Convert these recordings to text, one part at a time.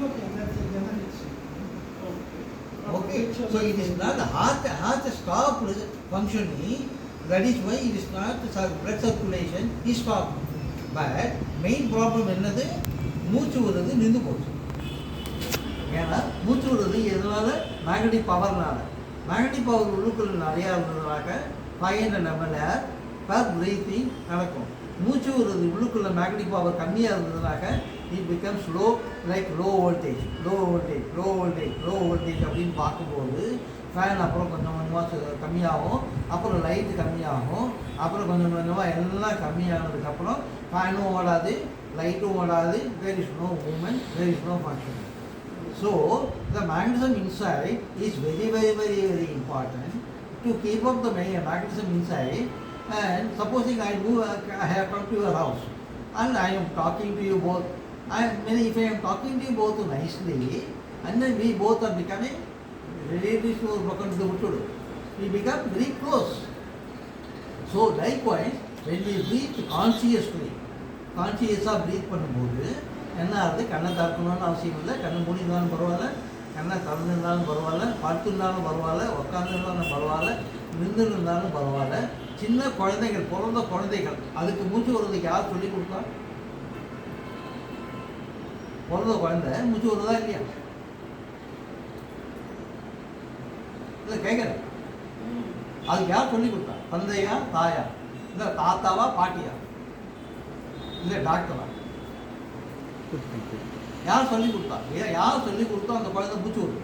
Okay, that's a general Okay, so it is not heart stopped functioning. That is why it is not blood circulation is stopped. But main problem என்னது மூச்சு விடுறது நின்று போச்சு. ஏன்னா மூச்சு விடுறது எதனால மேக்னெட்டிக் பவர்னால. மேக்னெட்டிக் பவர் உள்ளுக்குள்ள நிறையா இருந்ததுனாக்க 500 ml per breathing நடக்கும். மூச்சு விடுறது உள்ளுக்குள்ள மேக்னெட்டிக் பவர் கம்மியாக இருந்ததுனாக்க it becomes low, like low voltage அப்படின்னு பார்க்கும்போது ஃபேன் அப்புறம் கொஞ்சம் கொஞ்சமாக கம்மியாகும், அப்புறம் லைட்டு கம்மியாகும், அப்புறம் கொஞ்சம் கொஞ்சமாக எல்லாம் கம்மியானதுக்கப்புறம் ஃபேனும் ஓடாது, லைட்டும் ஓடாது, there is no movement, there is no function. So the magnetism inside is very important to keep up the magnetism inside. And supposing I have come to your house and I am talking to you both, if I am talking to you both nicely, and then we both are becoming relatives who are broken to the Muttudu, we become very close. So likewise, when we breathe consciously, கான்சியஸாக breathe பண்ணும்போது என்ன ஆகுது, கண்ணை திறக்கணும்னு அவசியம் இல்லை, கண்ணை மூடினாலும் பரவாயில்ல, கண்ணை திறந்துருந்தாலும் பரவாயில்ல, படுத்துருந்தாலும் பரவாயில்ல, உட்காந்துருந்தாலும் பரவாயில்ல, நின்று இருந்தாலும் பரவாயில்ல. சின்ன குழந்தைகள், பிறந்த குழந்தைகள், அதுக்கு மூச்சு விடுறதுக்கு யார் சொல்லி கொடுத்தா? பிறந்த குழந்தை மூச்சு விடுறதா இல்லையா? இல்லை கேட்குறேன், அதுக்கு யார் சொல்லி கொடுத்தா? தந்தையா தாயா? இல்லை தாத்தாவா பாட்டியா? இல்லை டாக்டரா? யார் சொல்லி கொடுத்தா? யார் சொல்லி கொடுத்தா அந்த குழந்தை மூச்சு விடுது?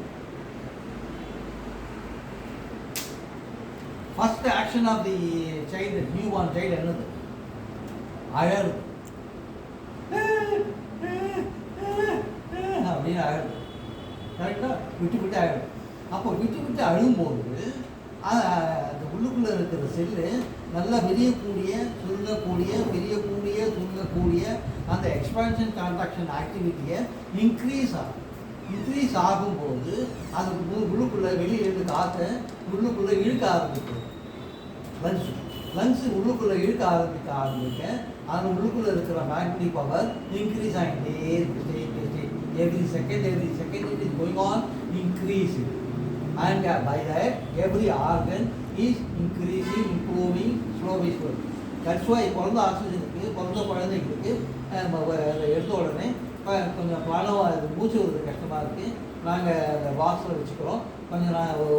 First action of the child, new born child என்னது? அழகு. அப்படின்னு அழகு. கரெக்டாக விட்டு அழகு. அப்போ விட்டு அழும்போது அந்த உள்ளுக்குள்ளே இருக்கிற செல்லு நல்லா விரியக்கூடிய சுருங்கக்கூடிய அந்த எக்ஸ்பான்ஷன் கான்ட்ராக்ஷன் ஆக்டிவிட்டியை இன்க்ரீஸ் ஆகும்போது அது உள்ளுக்குள்ளே வெளியிலேருந்து காற்றை உள்ளுக்குள்ளே இழுக்க ஆரம்பிக்கும். லங்ஸ் உள்ளுக்குள்ளே இழுக்க ஆரம்பிக்க அது உள்ளுக்குள்ளே இருக்கிற மேக்னெட்டிக் பவர் இன்க்ரீஸ் ஆகிட்டே இருக்கு. every second it is going on increasing, and by that every organ is increasing, improving slowly. That's why பிறந்த ஆக்சிஜனுக்கு, பிறந்த குழந்தைங்களுக்கு எடுத்த உடனே கொஞ்சம் பணம் மூச்சு விடுறது கஷ்டமாக இருக்குது, நாங்கள் அதை பாக்ஸில் வச்சுக்கிறோம், கொஞ்சம் ஒரு